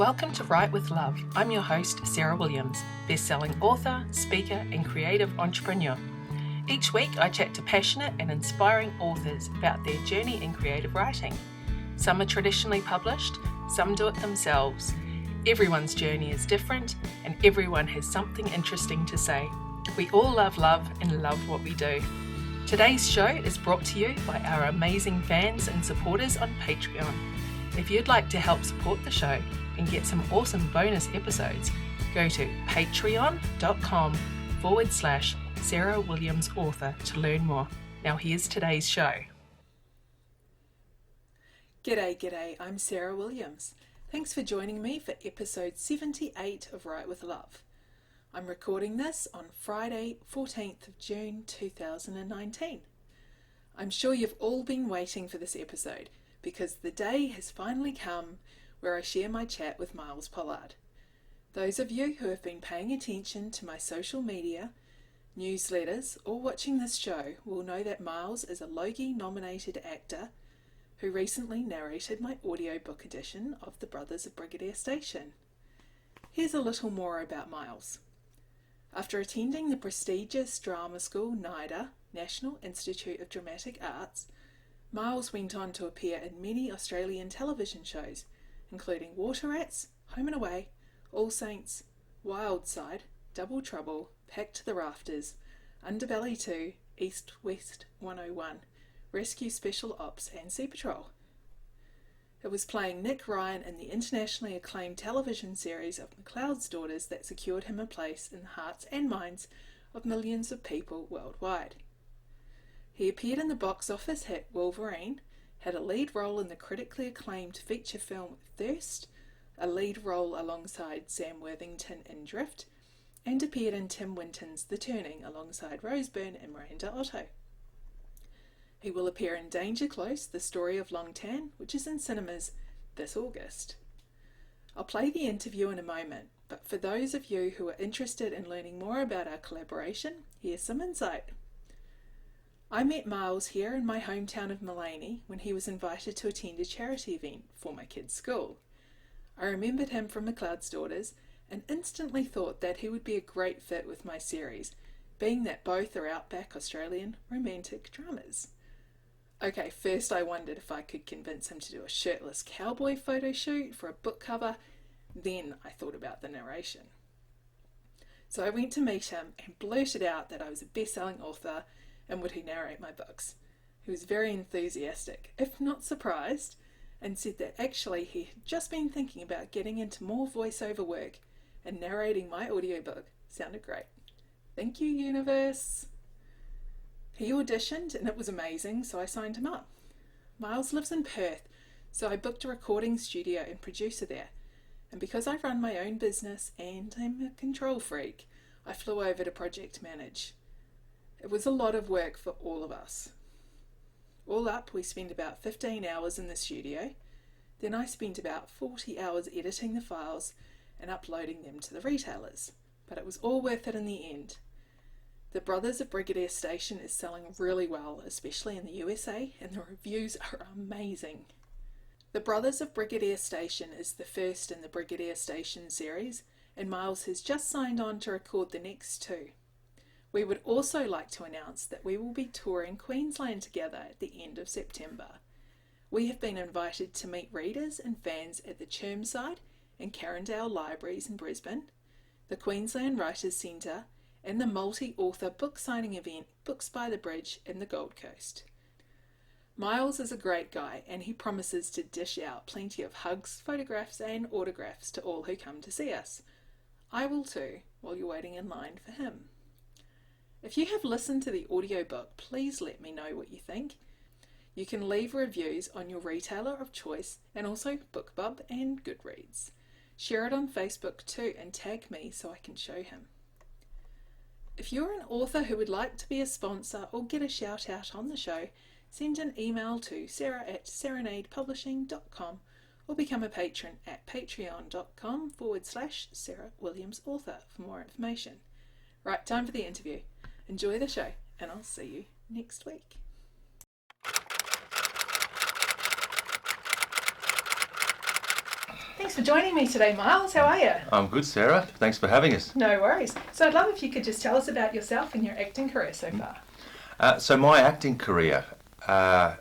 Welcome to Write with Love. I'm your host, Sarah Williams, best-selling author, speaker, and creative entrepreneur. Each week, I chat to passionate and inspiring authors about their journey in creative writing. Some are traditionally published, some do it themselves. Everyone's journey is different, and everyone has something interesting to say. We all love love and love what we do. Today's show is brought to you by our amazing fans and supporters on Patreon. If you'd like to help support the show and get some awesome bonus episodes, go to patreon.com/Sarah Williams Author to learn more. Now here's today's show. G'day, I'm Sarah Williams. Thanks for joining me for episode 78 of Write with Love. I'm recording this on Friday, 14th of June 2019. I'm sure you've all been waiting for this episode because the day has finally come where I share my chat with Miles Pollard. Those of you who have been paying attention to my social media, newsletters, or watching this show will know that Miles is a Logie-nominated actor who recently narrated my audiobook edition of The Brothers of Brigadier Station. Here's a little more about Miles. After attending the prestigious drama school NIDA, National Institute of Dramatic Arts, Miles went on to appear in many Australian television shows, including Water Rats, Home and Away, All Saints, Wild Side, Double Trouble, Packed to the Rafters, Underbelly 2, East West 101, Rescue Special Ops and Sea Patrol. It was playing Nick Ryan in the internationally acclaimed television series of McLeod's Daughters that secured him a place in the hearts and minds of millions of people worldwide. He appeared in the box office hit Wolverine, had a lead role in the critically acclaimed feature film Thirst, a lead role alongside Sam Worthington in Drift, and appeared in Tim Winton's The Turning alongside Rose Byrne and Miranda Otto. He will appear in Danger Close, The Story of Long Tan, which is in cinemas this August. I'll play the interview in a moment, but for those of you who are interested in learning more about our collaboration, here's some insight. I met Miles here in my hometown of Mullaney when he was invited to attend a charity event for my kids' school. I remembered him from McLeod's Daughters and instantly thought that he would be a great fit with my series, being that both are outback Australian romantic dramas. Okay, first I wondered if I could convince him to do a shirtless cowboy photo shoot for a book cover, then I thought about the narration. So I went to meet him and blurted out that I was a best-selling author and would he narrate my books. He was very enthusiastic, if not surprised, and said that actually he had just been thinking about getting into more voiceover work and narrating my audiobook sounded great. Thank you, universe! He auditioned and it was amazing, so I signed him up. Miles lives in Perth, so I booked a recording studio and producer there. And because I run my own business and I'm a control freak, I flew over to project manage. It was a lot of work for all of us. All up, we spent about 15 hours in the studio. Then I spent about 40 hours editing the files and uploading them to the retailers. But it was all worth it in the end. The Brothers of Brigadier Station is selling really well, especially in the USA, and the reviews are amazing. The Brothers of Brigadier Station is the first in the Brigadier Station series, and Miles has just signed on to record the next two. We would also like to announce that we will be touring Queensland together at the end of September. We have been invited to meet readers and fans at the Chermside and Carindale Libraries in Brisbane, the Queensland Writers Centre, and the multi-author book signing event Books by the Bridge in the Gold Coast. Miles is a great guy and he promises to dish out plenty of hugs, photographs and autographs to all who come to see us. I will too, while you're waiting in line for him. If you have listened to the audiobook, please let me know what you think. You can leave reviews on your retailer of choice and also BookBub and Goodreads. Share it on Facebook too and tag me so I can show him. If you're an author who would like to be a sponsor or get a shout out on the show, send an email to sarah@serenadepublishing.com or become a patron at patreon.com/Sarah Williams Author for more information. Right, time for the interview. Enjoy the show, and I'll see you next week. Thanks for joining me today, Miles. How are you? I'm good, Sarah. Thanks for having us. No worries. So I'd love if you could just tell us about yourself and your acting career so far. So my acting career, so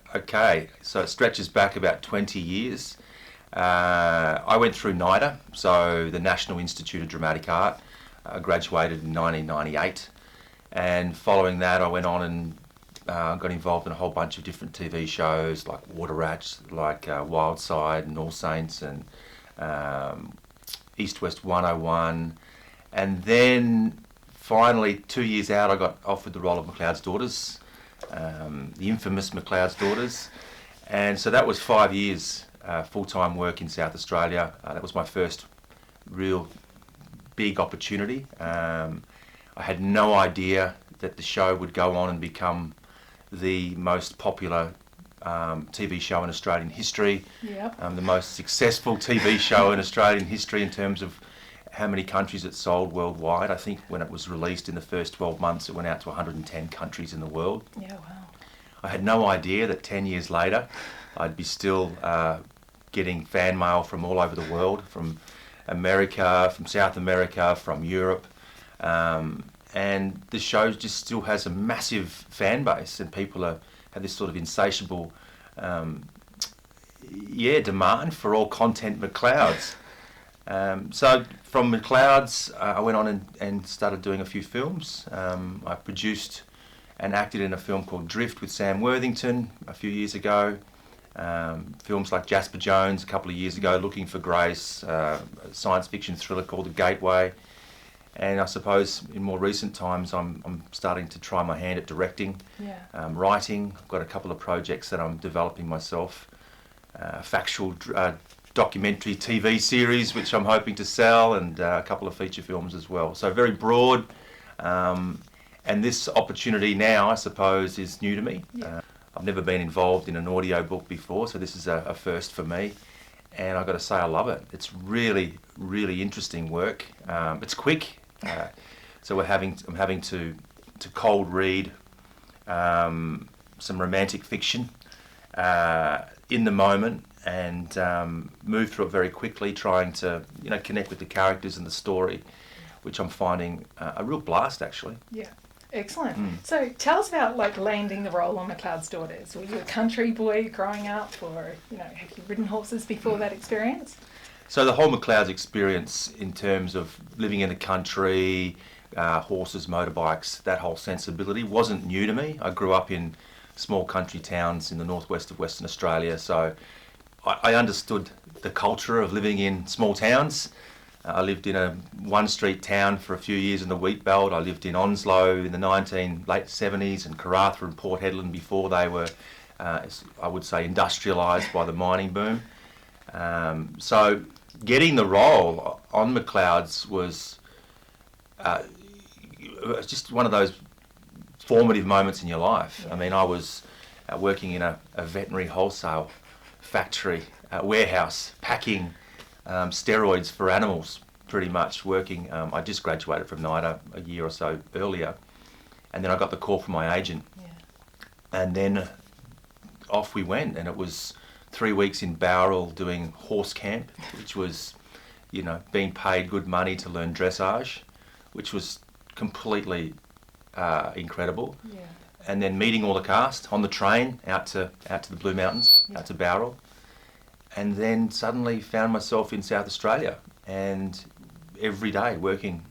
it stretches back about 20 years. I went through NIDA, so the National Institute of Dramatic Art. I graduated in 1998, and following that I went on and got involved in a whole bunch of different TV shows like Water Rats, like Wild Side and All Saints, and East West 101, and then finally 2 years out I got offered the role of McLeod's Daughters, the infamous McLeod's Daughters, and so that was 5 years full-time work in South Australia. That was my first real big opportunity. I had no idea that the show would go on and become the most popular TV show in Australian history, Yep. the most successful TV show in Australian history in terms of how many countries it sold worldwide. I think when it was released in the first 12 months, it went out to 110 countries in the world. Yeah, wow. I had no idea that 10 years later I'd be still getting fan mail from all over the world, from America, from South America, from Europe. And the show just still has a massive fan base, and people have this sort of insatiable demand for all content McLeod's. So from McLeod's, I went on and started doing a few films. I produced and acted in a film called Drift with Sam Worthington a few years ago. Films like Jasper Jones a couple of years ago, Looking for Grace, a science fiction thriller called The Gateway. And I suppose in more recent times I'm starting to try my hand at directing, writing. I've got a couple of projects that I'm developing myself, a factual documentary TV series which I'm hoping to sell, and a couple of feature films as well. So very broad, and this opportunity now I suppose is new to me. Yeah. I've never been involved in an audio book before, so this is a first for me. And I've got to say I love it. It's really, really interesting work. It's quick. So I'm having to cold read some romantic fiction in the moment, and move through it very quickly, trying to connect with the characters and the story, which I'm finding a real blast actually. Yeah. Excellent. So tell us about landing the role on McLeod's Daughters. Were you a country boy growing up, or have you ridden horses before that experience? So the whole McLeod's experience in terms of living in the country, horses, motorbikes, that whole sensibility wasn't new to me. I grew up in small country towns in the northwest of Western Australia, so I understood the culture of living in small towns. I lived in a one-street town for a few years in the wheat belt. I lived in Onslow in the late 70s, and Karratha and Port Hedland before they were, I would say, industrialised by the mining boom. So getting the role on McLeod's was just one of those formative moments in your life. Yeah. I mean, I was working in a veterinary wholesale factory, warehouse, packing steroids for animals, pretty much working. I just graduated from NIDA a year or so earlier, and then I got the call from my agent, and then off we went, and it was 3 weeks in Bowral doing horse camp, which was, being paid good money to learn dressage, which was completely incredible. Yeah. And then meeting all the cast on the train out to the Blue Mountains, out to Bowral. And then suddenly found myself in South Australia, and every day working,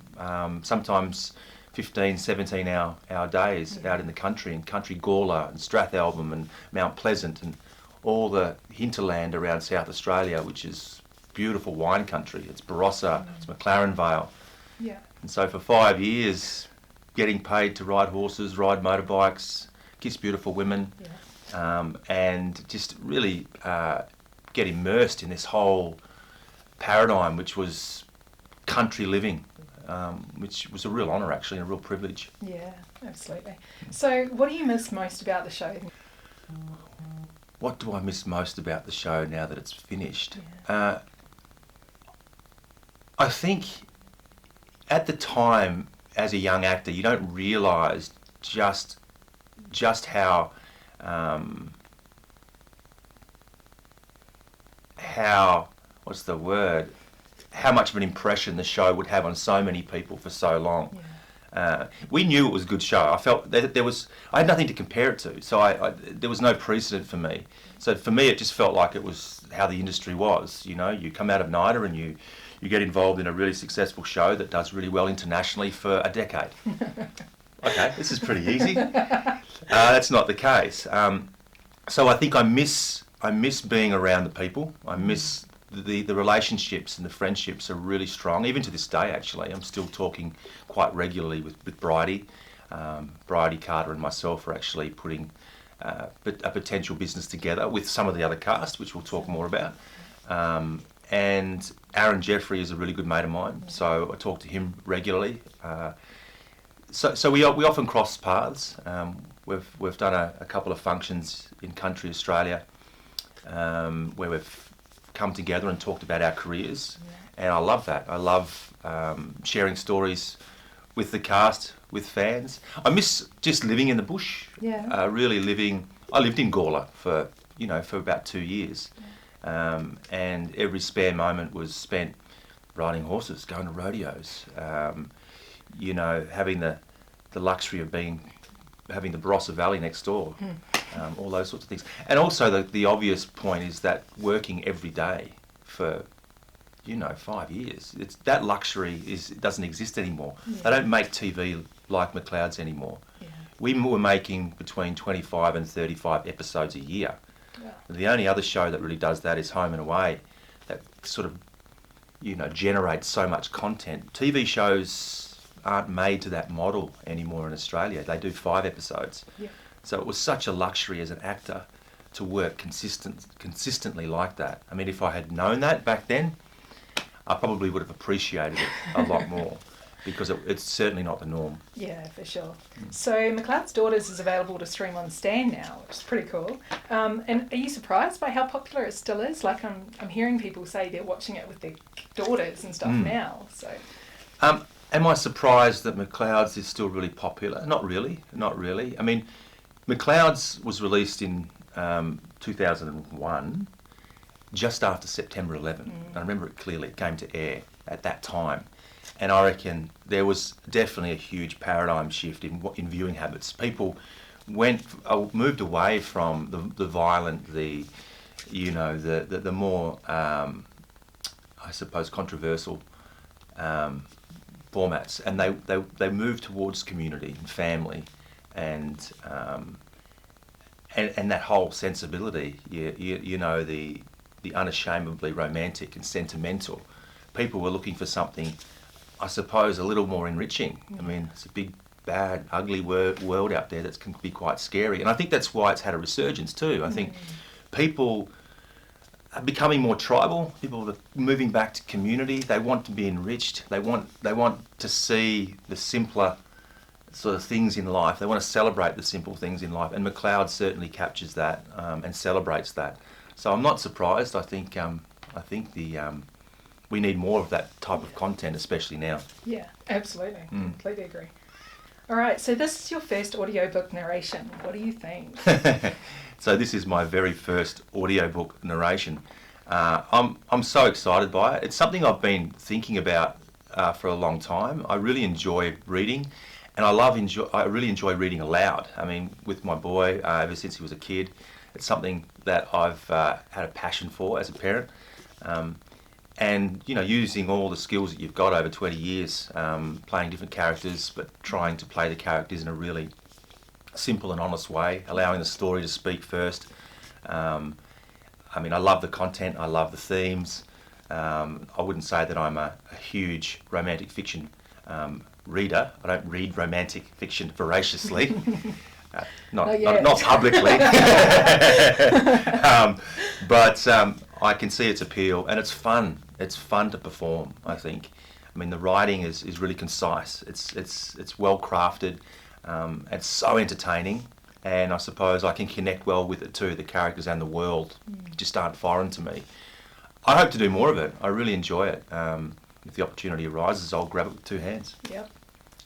sometimes 15, 17 hour days out in the country, in Country Gawler and Strathalbyn and Mount Pleasant and all the hinterland around South Australia, which is beautiful wine country. It's Barossa, it's McLaren Vale. Yeah. And so for 5 years, getting paid to ride horses, ride motorbikes, kiss beautiful women, and just really get immersed in this whole paradigm, which was country living, which was a real honour actually, and a real privilege. Yeah, absolutely. So what do you miss most about the show? What do I miss most about the show now that it's finished? Yeah. I think at the time, as a young actor, you don't realise just how what's the word, how much of an impression the show would have on so many people for so long. We knew it was a good show. I felt that I had nothing to compare it to, so there was no precedent for me. So for me, it just felt like it was how the industry was. You know, you come out of NIDA and you get involved in a really successful show that does really well internationally for a decade. Okay, this is pretty easy. That's not the case. So I think I miss being around the people. I miss the relationships and the friendships are really strong, even to this day actually. I'm still talking quite regularly with Bridie. Bridie Carter and myself are actually putting a potential business together with some of the other cast, which we'll talk more about. And Aaron Jeffrey is a really good mate of mine, so I talk to him regularly. So we often cross paths. We've done a couple of functions in country Australia where we've come together and talked about our careers, and I love that. I love sharing stories with the cast, with fans. I miss just living in the bush. Really living. I lived in Gawler for about 2 years, and every spare moment was spent riding horses, going to rodeos. Having the luxury of having the Barossa Valley next door. All those sorts of things. And also the obvious point is that working every day for 5 years, that luxury doesn't exist anymore. They don't make TV like McLeod's anymore. We were making between 25 and 35 episodes a year. The only other show that really does that is Home and Away, that sort of generates so much content. TV shows aren't made to that model anymore in Australia. They do 5 episodes. So it was such a luxury as an actor to work consistently like that. I mean, if I had known that back then, I probably would have appreciated it a lot more, because it's certainly not the norm. Yeah, for sure. So McLeod's Daughters is available to stream on Stan now, which is pretty cool. And are you surprised by how popular it still is? Like I'm hearing people say they're watching it with their daughters and stuff now. So. Am I surprised that McLeod's is still really popular? Not really. I mean, McLeod's was released in 2001, just after September 11. I remember it clearly. It came to air at that time. And I reckon there was definitely a huge paradigm shift in viewing habits. People moved away from the violent, the more, I suppose, controversial formats, and they moved towards community and family, and that whole sensibility. The unashamedly romantic and sentimental. People were looking for something, I suppose, a little more enriching. I mean, it's a big, bad, ugly world out there that can be quite scary, and I think that's why it's had a resurgence too. I think people are becoming more tribal. People are moving back to community. They want to be enriched. They want to see the simpler sort of things in life. They want to celebrate the simple things in life, and McLeod certainly captures that and celebrates that. So I'm not surprised. I think we need more of that type of content, especially now. Yeah, absolutely. Completely agree. All right, so this is your first audiobook narration. What do you think? So this is my very first audiobook narration. I'm so excited by it. It's something I've been thinking about for a long time. I really enjoy reading, and I really enjoy reading aloud. I mean, with my boy, ever since he was a kid, it's something that I've had a passion for as a parent. And using all the skills that you've got over 20 years, playing different characters, but trying to play the characters in a really simple and honest way, allowing the story to speak first. I mean, I love the content, I love the themes. I wouldn't say that I'm a huge romantic fiction reader. I don't read romantic fiction voraciously. Not publicly. But I can see its appeal, and it's fun. It's fun to perform, I think. I mean, the writing is really concise. It's well crafted. It's so entertaining, and I suppose I can connect well with it too. The characters and the world just aren't foreign to me. I hope to do more of it. I really enjoy it. If the opportunity arises, I'll grab it with 2 hands. Yep.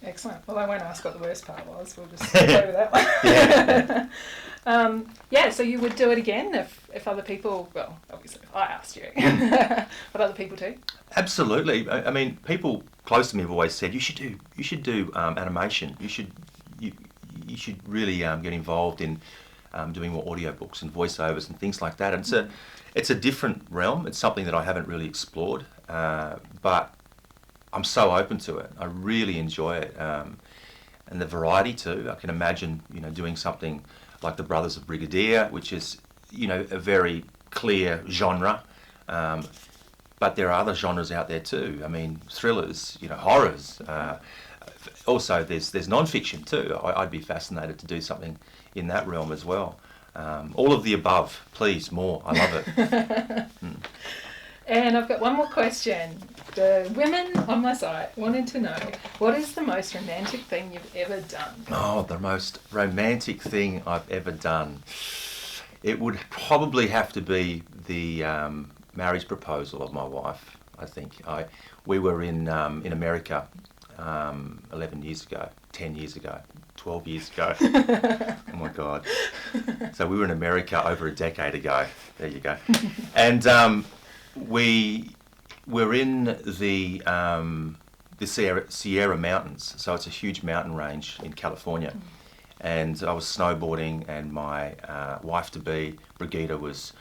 Excellent. Well, I won't ask what the worst part was. We'll just go with that one. So you would do it again if other people, well, obviously if I asked you, but other people too? Absolutely. I mean, people close to me have always said you should do animation. You should really get involved in doing more audiobooks and voiceovers and things like that. And it's a different realm. It's something that I haven't really explored, but I'm so open to it. I really enjoy it, and the variety too. I can imagine doing something like The Brothers of Brigadier, which is a very clear genre. But there are other genres out there too. I mean, thrillers, horrors. Also, there's non-fiction too. I'd be fascinated to do something in that realm as well. All of the above, please, more. I love it. And I've got one more question. The women on my site wanted to know, what is the most romantic thing you've ever done? Oh, the most romantic thing I've ever done. It would probably have to be the marriage proposal of my wife. I think we were in America 11 years ago, 10 years ago, 12 years ago. Oh my God! So we were in America over a decade ago. There you go. And we were in the Sierra Mountains. So it's a huge mountain range in California. And I was snowboarding, and my wife-to-be, Brigida, was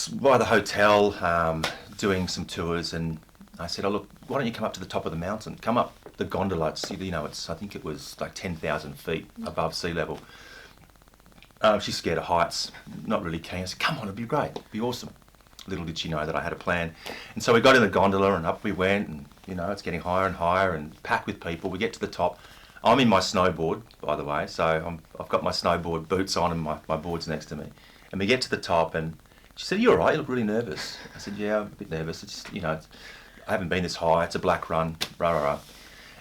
by the hotel doing some tours, and I said, "Oh look, why don't you come up to the top of the mountain? Come up the gondola. I think it was like 10,000 feet above sea level." She's scared of heights, not really keen. I said, "Come on, it'd be great, it'd be awesome." Little did she know that I had a plan, and so we got in the gondola and up we went, and it's getting higher and higher and packed with people. We get to the top. I'm in my snowboard, by the way, so I've got my snowboard boots on and my board's next to me. And we get to the top, and she said, "You all right? You look really nervous." I said, "Yeah, I'm a bit nervous. It's just, I haven't been this high. It's a black run, rah, rah, rah."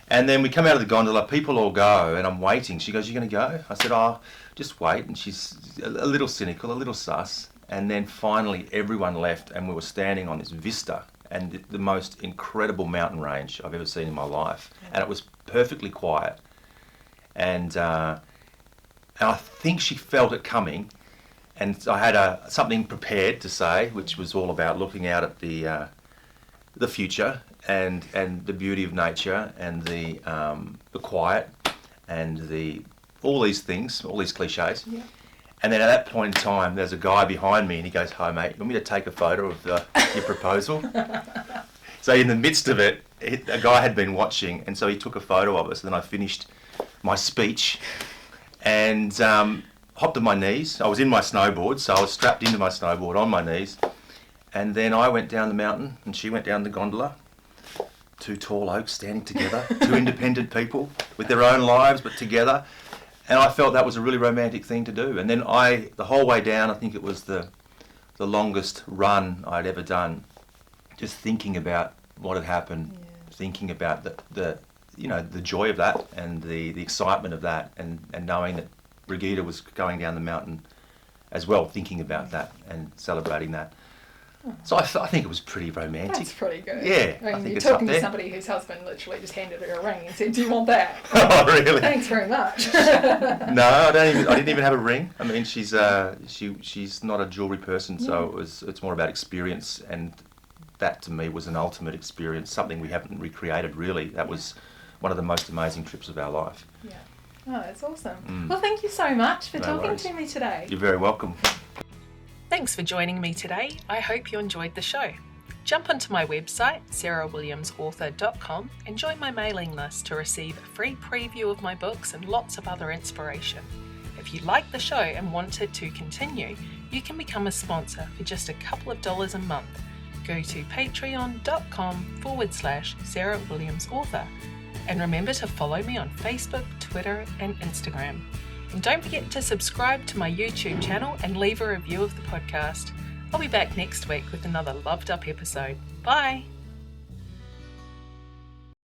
And then we come out of the gondola, people all go, and I'm waiting. She goes, "You going to go?" I said, "Oh, just wait." And she's a little cynical, a little sus. And then finally everyone left, and we were standing on this vista and the most incredible mountain range I've ever seen in my life. And it was perfectly quiet. And I think she felt it coming, and I had something prepared to say, which was all about looking out at the future and the beauty of nature and the quiet and all these things, all these cliches. Yeah. And then at that point in time, there's a guy behind me, and he goes, "Hi mate, you want me to take a photo of your proposal?" So in the midst of it, a guy had been watching, and so he took a photo of us. And then I finished my speech and hopped on my knees. I was in my snowboard, so I was strapped into my snowboard on my knees. And then I went down the mountain, and she went down the gondola. Two tall oaks standing together, two independent people with their own lives, but together. And I felt that was a really romantic thing to do. And then the whole way down, I think it was the longest run I'd ever done, just thinking about what had happened, thinking about the joy of that and the excitement of that, and knowing that Brigida was going down the mountain as well, thinking about that and celebrating that. So I think it was pretty romantic. That's pretty good. Yeah, I mean, think you're talking to somebody whose husband literally just handed her a ring and said, "Do you want that?" Oh, really? Thanks very much. No, I didn't even have a ring. I mean, she's not a jewellery person, so it's more about experience, and that to me was an ultimate experience, something we haven't recreated really. That was one of the most amazing trips of our life. Yeah. Oh, that's awesome. Well, thank you so much for talking to me today. You're very welcome. Thanks for joining me today. I hope you enjoyed the show. Jump onto my website, sarahwilliamsauthor.com, and join my mailing list to receive a free preview of my books and lots of other inspiration. If you like the show and want it to continue, you can become a sponsor for just a couple of dollars a month. Go to patreon.com/sarahwilliamsauthor. And remember to follow me on Facebook, Twitter, and Instagram. And don't forget to subscribe to my YouTube channel and leave a review of the podcast. I'll be back next week with another loved up episode. Bye!